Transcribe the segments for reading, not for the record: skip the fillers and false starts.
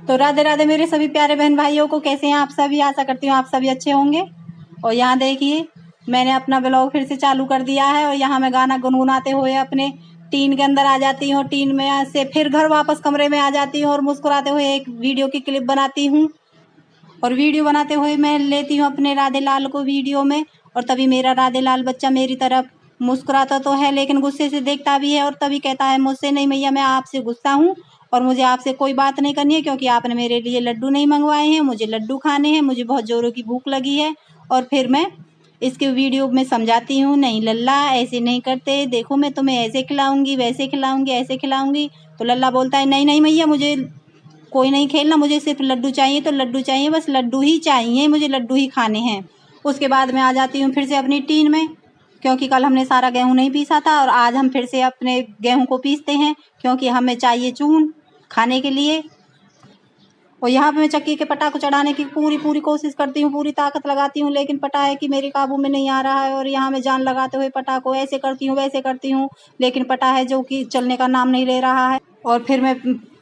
तो राधे राधे मेरे सभी प्यारे बहन भाइयों को, कैसे हैं आप सभी। आशा करती हूँ आप सभी अच्छे होंगे। और यहाँ देखिए मैंने अपना ब्लॉग फिर से चालू कर दिया है और यहाँ मैं गाना गुनगुनाते हुए अपने टीन के अंदर आ जाती हूँ। टीन में से फिर घर वापस कमरे में आ जाती हूँ और मुस्कुराते हुए एक वीडियो की क्लिप बनाती हूँ। और वीडियो बनाते हुए मैं लेती हूँ अपने राधे लाल को वीडियो में। और तभी मेरा राधे लाल बच्चा मेरी तरफ मुस्कुराता तो है लेकिन गुस्से से देखता भी है और तभी कहता है मुझसे नहीं मैया, मैं आपसे गुस्सा हूँ और मुझे आपसे कोई बात नहीं करनी है क्योंकि आपने मेरे लिए लड्डू नहीं मंगवाए हैं। मुझे लड्डू खाने हैं, मुझे बहुत जोरों की भूख लगी है। और फिर मैं इसके वीडियो में समझाती हूँ, नहीं लल्ला ऐसे नहीं करते, देखो मैं तुम्हें ऐसे खिलाऊंगी, वैसे खिलाऊंगी, ऐसे खिलाऊंगी। तो लल्ला बोलता है नहीं नहीं मैया, मुझे कोई नहीं खेलना, मुझे सिर्फ लड्डू चाहिए, तो लड्डू चाहिए, बस लड्डू ही चाहिए, मुझे लड्डू ही खाने हैं। उसके बाद मैं आ जाती हूँ फिर से अपनी टीन में क्योंकि कल हमने सारा गेहूं नहीं पीसा था और आज हम फिर से अपने गेहूं को पीसते हैं क्योंकि हमें चाहिए चून खाने के लिए। और यहाँ पे मैं चक्की के पटा को चढ़ाने की पूरी कोशिश करती हूँ, पूरी ताकत लगाती हूँ, लेकिन पटा है कि मेरे काबू में नहीं आ रहा है। और यहाँ मैं जान लगाते हुए पटा को ऐसे करती हूँ वैसे करती हूँ, लेकिन पटा है जो कि चलने का नाम नहीं ले रहा है। और फिर मैं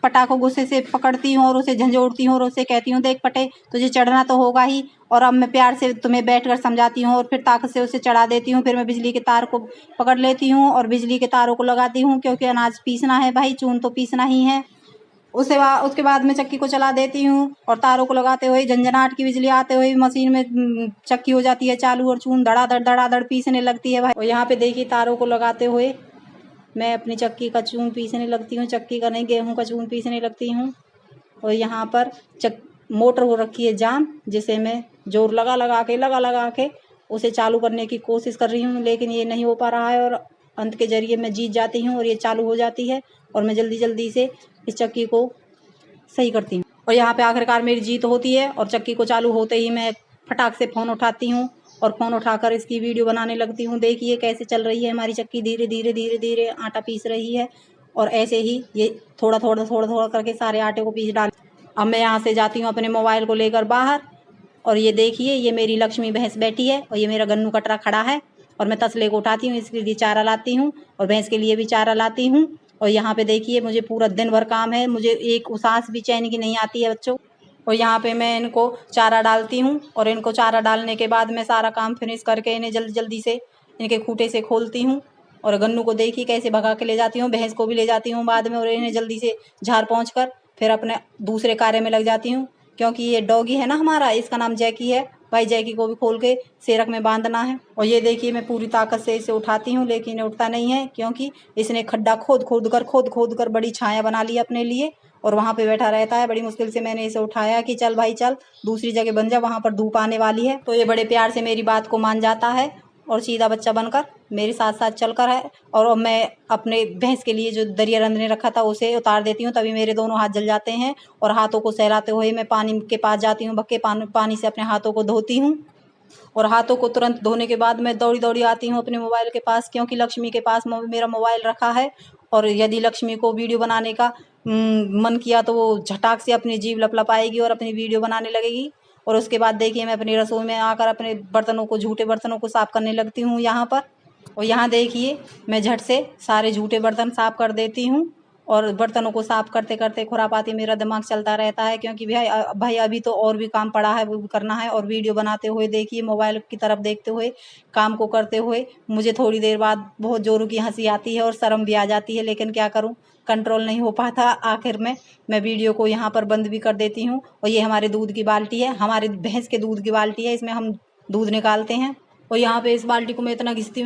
पटा को गुस्से से पकड़ती हूँ और उसे झंझोड़ती हूँ और उसे कहती हूँ देख पटे, तुझे चढ़ना तो होगा ही। और अब मैं प्यार से तुम्हें बैठकर समझाती हूँ और फिर ताकत से उसे चढ़ा देती हूँ। फिर मैं बिजली के तार को पकड़ लेती हूँ और बिजली के तारों को लगाती हूँ क्योंकि अनाज पीसना है भाई, चून तो पीसना ही है। उसके बाद मैं चक्की को चला देती हूँ और तारों को लगाते हुए झंझनाट की बिजली आते हुए मशीन में चक्की हो जाती है चालू और चून धड़ाधड़ पीसने लगती है भाई। और यहाँ पे देखिए तारों को लगाते हुए मैं अपनी चक्की का चून पीसने लगती हूँ, चक्की का नहीं गेहूं का चून पीसने लगती हूँ। और यहाँ पर मोटर हो रखी है जाम, जिसे मैं जोर लगा के उसे चालू करने की कोशिश कर रही हूँ, लेकिन ये नहीं हो पा रहा है। और अंत के जरिए मैं जीत जाती हूँ और ये चालू हो जाती है और मैं जल्दी से इस चक्की को सही करती हूँ। और यहाँ पे आखिरकार मेरी जीत होती है और चक्की को चालू होते ही मैं फटाक से फ़ोन उठाती हूँ और फ़ोन उठाकर इसकी वीडियो बनाने लगती हूँ। देखिए कैसे चल रही है हमारी चक्की, धीरे आटा पीस रही है। और ऐसे ही ये थोड़ा करके सारे आटे को पीस डाल। अब मैं यहाँ से जाती हूँ अपने मोबाइल को लेकर बाहर और ये देखिए ये मेरी लक्ष्मी भैंस बैठी है और ये मेरा गन्नू कटरा खड़ा है और मैं तसले को उठाती हूँ, इसके लिए चारा लाती हूँ और भैंस के लिए भी चारा लाती हूँ। और यहाँ पे देखिए मुझे पूरा दिन भर काम है, मुझे एक सांस भी चैन की नहीं आती है बच्चों। और यहाँ पे मैं इनको चारा डालती हूँ और इनको चारा डालने के बाद मैं सारा काम फिनिश करके इन्हें जल्दी से इनके खूंटे से खोलती हूँ। और गन्नू को देखिए कैसे भगा के ले जाती हूँ, भैंस को भी ले जाती हूँ बाद में और इन्हें जल्दी से झाड़ पहुँच कर फिर अपने दूसरे कार्य में लग जाती हूँ क्योंकि ये डॉगी है ना हमारा, इसका नाम जैकी है भाई। जैकी को भी खोल के सेरक में बांधना है। और ये देखिए मैं पूरी ताकत से इसे उठाती हूँ लेकिन उठता नहीं है क्योंकि इसने खड्डा खोद कर बड़ी छाया बना ली अपने लिए और वहाँ पे बैठा रहता है। बड़ी मुश्किल से मैंने इसे उठाया कि चल भाई चल, दूसरी जगह बन जा, वहाँ पर धूप आने वाली है। तो ये बड़े प्यार से मेरी बात को मान जाता है और सीधा बच्चा बनकर मेरे साथ चलकर है। और मैं अपने भैंस के लिए जो दरिया रंधने रखा था उसे उतार देती हूँ, तभी मेरे दोनों हाथ जल जाते हैं। और हाथों को सहलाते हुए मैं पानी के पास जाती हूँ, भक्के पानी से अपने हाथों को धोती हूँ। और हाथों को तुरंत धोने के बाद मैं दौड़ी आती हूँ अपने मोबाइल के पास क्योंकि लक्ष्मी के पास मेरा मोबाइल रखा है। और यदि लक्ष्मी को वीडियो बनाने का मन किया तो वो झटाक से अपनी जीभ लपलपाएगी और अपनी वीडियो बनाने लगेगी। और उसके बाद देखिए मैं अपनी रसोई में आकर अपने झूठे बर्तनों को साफ करने लगती हूँ यहाँ पर। और यहाँ देखिए मैं झट से सारे झूठे बर्तन साफ कर देती हूँ और बर्तनों को साफ करते खुरापाती मेरा दिमाग चलता रहता है क्योंकि भाई अभी तो और भी काम पड़ा है, वो भी करना है। और वीडियो बनाते हुए देखिए मोबाइल की तरफ देखते हुए काम को करते हुए मुझे थोड़ी देर बाद बहुत जोरों की हंसी आती है और शर्म भी आ जाती है, लेकिन क्या करूं, कंट्रोल नहीं हो पाता। आखिर में मैं वीडियो को यहाँ पर बंद भी कर देती हूँ। और ये हमारे दूध की बाल्टी है, हमारे भैंस के दूध की बाल्टी है, इसमें हम दूध निकालते हैं। और यहाँ पे इस बाल्टी को मैं इतना घिसती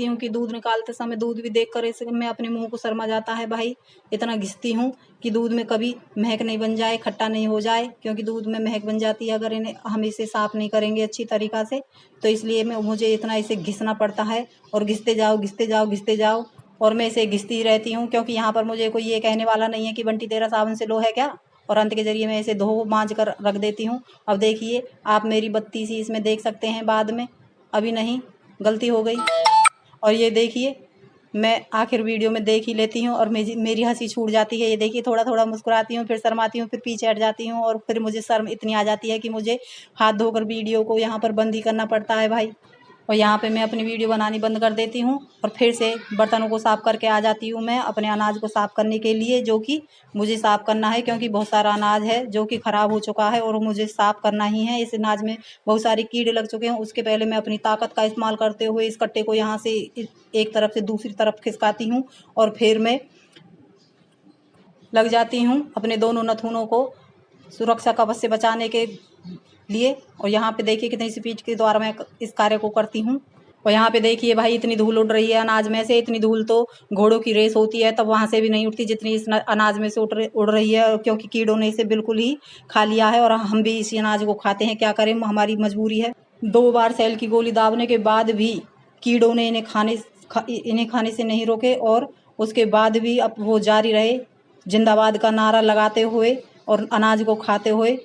हूँ कि दूध निकालते समय दूध भी देखकर इसे मैं अपने मुंह को शर्मा जाता है भाई। इतना घिसती हूँ कि दूध में कभी महक नहीं बन जाए, खट्टा नहीं हो जाए, क्योंकि दूध में महक बन जाती है अगर इन्हें हम इसे साफ नहीं करेंगे अच्छी तरीक़ा से। तो इसलिए मुझे इतना इसे घिसना पड़ता है और घिसते जाओ और मैं इसे घिसती रहती हूँ क्योंकि यहाँ पर मुझे कोई ये कहने वाला नहीं है कि बंटी तेरा साबुन से लो है क्या। और अंत के जरिए मैं इसे धो मांज कर रख देती हूँ। अब देखिए आप मेरी बत्ती सी इसमें देख सकते हैं बाद में, अभी नहीं, गलती हो गई। और ये देखिए मैं आखिर वीडियो में देख ही लेती हूँ और मेरी हंसी छूट जाती है। ये देखिए थोड़ा मुस्कुराती हूँ, फिर शर्माती हूँ, फिर पीछे हट जाती हूँ और फिर मुझे शर्म इतनी आ जाती है कि मुझे हाथ धोकर वीडियो को यहाँ पर बंद ही करना पड़ता है भाई। और यहाँ पे मैं अपनी वीडियो बनानी बंद कर देती हूँ और फिर से बर्तनों को साफ़ करके आ जाती हूँ मैं अपने अनाज को साफ़ करने के लिए, जो कि मुझे साफ़ करना है क्योंकि बहुत सारा अनाज है जो कि ख़राब हो चुका है और मुझे साफ़ करना ही है। इस अनाज में बहुत सारे कीड़े लग चुके हैं। उसके पहले मैं अपनी ताकत का इस्तेमाल करते हुए इस कट्टे को यहाँ से एक तरफ से दूसरी तरफ खिसकाती हूँ और फिर मैं लग जाती हूँ अपने दोनों नथुनों को सुरक्षा कवच से बचाने के लिए। और यहाँ पे देखिए कितनी स्पीड के द्वारा मैं इस कार्य को करती हूँ। और यहाँ पे देखिए भाई इतनी धूल उड़ रही है अनाज में से। इतनी धूल तो घोड़ों की रेस होती है तब वहाँ से भी नहीं उठती जितनी इस अनाज में से उड़ रही है, क्योंकि कीड़ों ने इसे बिल्कुल ही खा लिया है और हम भी इसी अनाज को खाते हैं। क्या करें, हमारी मजबूरी है। 2 बार सेल की गोली दाबने के बाद भी कीड़ों ने इन्हें खाने से नहीं रोके और उसके बाद भी अब वो जारी रहे जिंदाबाद का नारा लगाते हुए और अनाज को खाते हुए।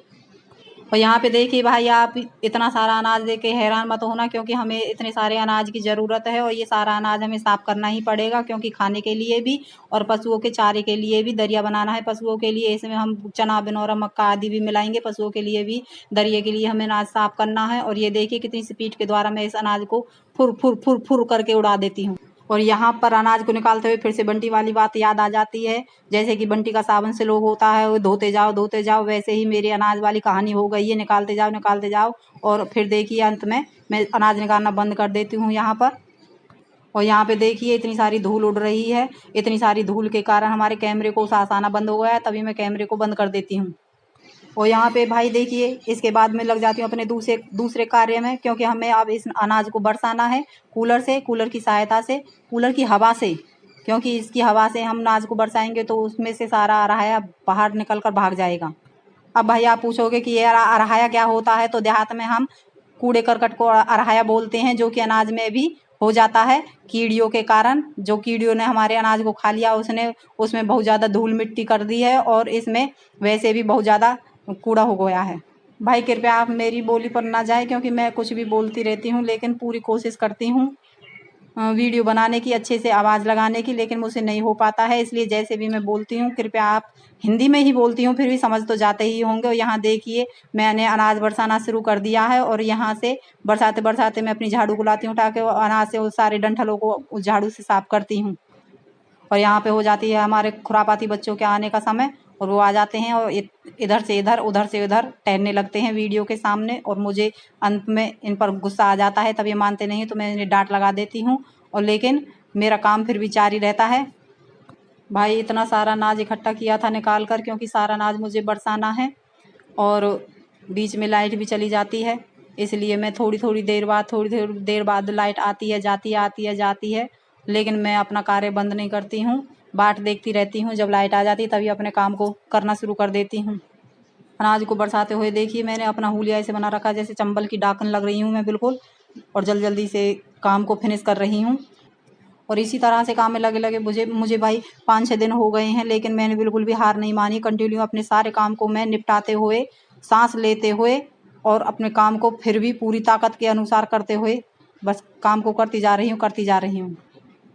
और यहाँ पे देखिए भाई आप इतना सारा अनाज देख के हैरान मत होना, क्योंकि हमें इतने सारे अनाज की ज़रूरत है और ये सारा अनाज हमें साफ़ करना ही पड़ेगा, क्योंकि खाने के लिए भी और पशुओं के चारे के लिए भी दरिया बनाना है पशुओं के लिए। इसमें हम चना, बिनौरा, मक्का आदि भी मिलाएंगे। पशुओं के लिए भी दरिया के लिए हमें अनाज साफ़ करना है। और ये देखिए कितनी स्पीड के द्वारा मैं इस अनाज को फुर फुर फुर फुर करके उड़ा देती हूँ। और यहाँ पर अनाज को निकालते हुए फिर से बंटी वाली बात याद आ जाती है। जैसे कि बंटी का साबुन से लोग होता है वो धोते जाओ, वैसे ही मेरी अनाज वाली कहानी हो गई है। निकालते जाओ और फिर देखिए अंत में मैं अनाज निकालना बंद कर देती हूँ यहाँ पर। और यहाँ पे देखिए इतनी सारी धूल उड़ रही है। इतनी सारी धूल के कारण हमारे कैमरे को सांस आना बंद हो गया है, तभी मैं कैमरे को बंद कर देती हूँ। और यहाँ पे भाई देखिए इसके बाद में लग जाती हूँ अपने दूसरे कार्य में, क्योंकि हमें अब इस अनाज को बरसाना है कूलर की सहायता से, कूलर की हवा से। क्योंकि इसकी हवा से हम अनाज को बरसाएंगे तो उसमें से सारा अरहाया बाहर निकल कर भाग जाएगा। अब भाई आप पूछोगे कि ये अरहाया क्या होता है, तो देहात में हम कूड़े करकट को अरहाया बोलते हैं, जो कि अनाज में भी हो जाता है कीड़ियों के कारण। जो कीड़ियों ने हमारे अनाज को खा लिया उसमें बहुत ज़्यादा धूल मिट्टी कर दी है और इसमें वैसे भी बहुत ज़्यादा कूड़ा हो गया है। भाई कृपया आप मेरी बोली पर ना जाए, क्योंकि मैं कुछ भी बोलती रहती हूँ, लेकिन पूरी कोशिश करती हूँ वीडियो बनाने की, अच्छे से आवाज़ लगाने की, लेकिन मुझसे नहीं हो पाता है। इसलिए जैसे भी मैं बोलती हूँ कृपया आप, हिंदी में ही बोलती हूँ फिर भी समझ तो जाते ही होंगे। और यहाँ देखिए मैंने अनाज बरसाना शुरू कर दिया है और यहाँ से बरसाते बरसाते मैं अपनी झाड़ू को लाती हूँ ताकि अनाज से उस सारे डंठलों को उस झाड़ू से साफ करती हूँ। और यहाँ पे हो जाती है हमारे खुरापाती बच्चों के आने का समय और वो आ जाते हैं और इधर से इधर उधर से उधर टहलने लगते हैं वीडियो के सामने। और मुझे अंत में इन पर गुस्सा आ जाता है, तब ये मानते नहीं तो मैं इन्हें डांट लगा देती हूँ। और लेकिन मेरा काम फिर भी जारी रहता है। भाई इतना सारा अनाज इकट्ठा किया था निकाल कर, क्योंकि सारा अनाज मुझे बरसाना है और बीच में लाइट भी चली जाती है, इसलिए मैं थोड़ी थोड़ी देर बाद लाइट आती है जाती है, लेकिन मैं अपना कार्य बंद नहीं करती हूँ। बाट देखती रहती हूँ, जब लाइट आ जाती तभी अपने काम को करना शुरू कर देती हूँ। अनाज को बरसाते हुए देखिए मैंने अपना हुलिया ऐसे बना रखा जैसे चंबल की डाकन लग रही हूँ मैं बिल्कुल, और जल्दी से काम को फिनिश कर रही हूँ। और इसी तरह से काम में लगे मुझे भाई 5-6 दिन हो गए हैं, लेकिन मैंने बिल्कुल भी हार नहीं मानी। कंटिन्यू अपने सारे काम को मैं निपटाते हुए, सांस लेते हुए और अपने काम को फिर भी पूरी ताकत के अनुसार करते हुए बस काम को करती जा रही हूँ।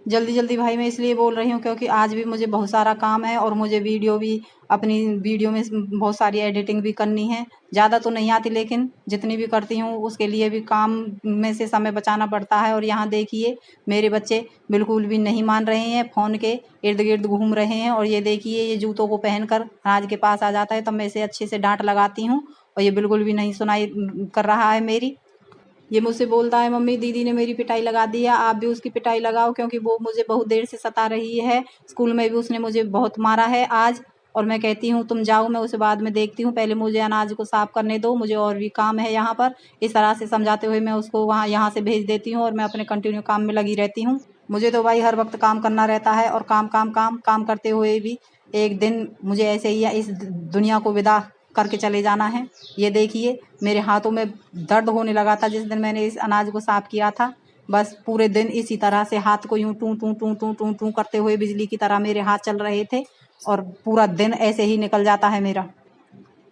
जल्दी भाई मैं इसलिए बोल रही हूँ क्योंकि आज भी मुझे बहुत सारा काम है और मुझे अपनी वीडियो में बहुत सारी एडिटिंग भी करनी है। ज़्यादा तो नहीं आती, लेकिन जितनी भी करती हूँ उसके लिए भी काम में से समय बचाना पड़ता है। और यहाँ देखिए मेरे बच्चे बिल्कुल भी नहीं मान रहे हैं, फ़ोन के इर्द गिर्द घूम रहे हैं। और ये देखिए ये जूतों को पहनकर अनाज के पास आ जाता है, तब मैं इसे अच्छे से डांट लगाती हूँ और ये बिल्कुल भी नहीं सुनाई कर रहा है मेरी। ये मुझसे बोलता है मम्मी दीदी ने मेरी पिटाई लगा दी है, आप भी उसकी पिटाई लगाओ, क्योंकि वो मुझे बहुत देर से सता रही है। स्कूल में भी उसने मुझे बहुत मारा है आज। और मैं कहती हूँ तुम जाओ, मैं उसे बाद में देखती हूँ, पहले मुझे अनाज को साफ करने दो, मुझे और भी काम है यहाँ पर। इस तरह से समझाते हुए मैं उसको यहाँ से भेज देती हूँ और मैं अपने कंटिन्यू काम में लगी रहती हूँ। मुझे तो भाई हर वक्त काम करना रहता है और काम करते हुए भी एक दिन मुझे ऐसे ही इस दुनिया को विदा करके चले जाना है। ये देखिए मेरे हाथों में दर्द होने लगा था जिस दिन मैंने इस अनाज को साफ किया था। बस पूरे दिन इसी तरह से हाथ को यूं टू टू टू टू टू टू करते हुए बिजली की तरह मेरे हाथ चल रहे थे और पूरा दिन ऐसे ही निकल जाता है मेरा।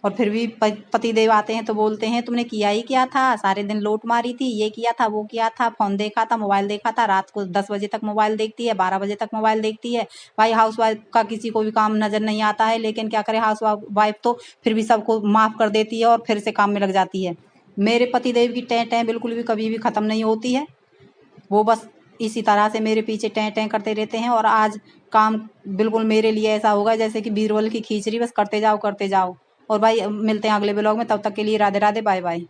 और फिर भी पति देव आते हैं तो बोलते हैं तुमने किया ही क्या था, सारे दिन लोट मारी थी, ये किया था वो किया था, फोन देखा था, मोबाइल देखा था, रात को 10 बजे तक मोबाइल देखती है, 12 बजे तक मोबाइल देखती है। भाई हाउस वाइफ का किसी को भी काम नजर नहीं आता है, लेकिन क्या करे हाउस वाइफ तो फिर भी सबको माफ कर देती है और फिर से काम में लग जाती है। मेरे पति देव की टें टें बिल्कुल भी कभी भी खत्म नहीं होती है। वो बस इसी तरह से मेरे पीछे टें टें करते रहते हैं। और आज काम बिल्कुल मेरे लिए ऐसा होगा जैसे कि बीरबल की खींचड़ी, बस करते जाओ करते जाओ। और भाई मिलते हैं अगले ब्लॉग में, तब तक के लिए राधे राधे, बाय बाय।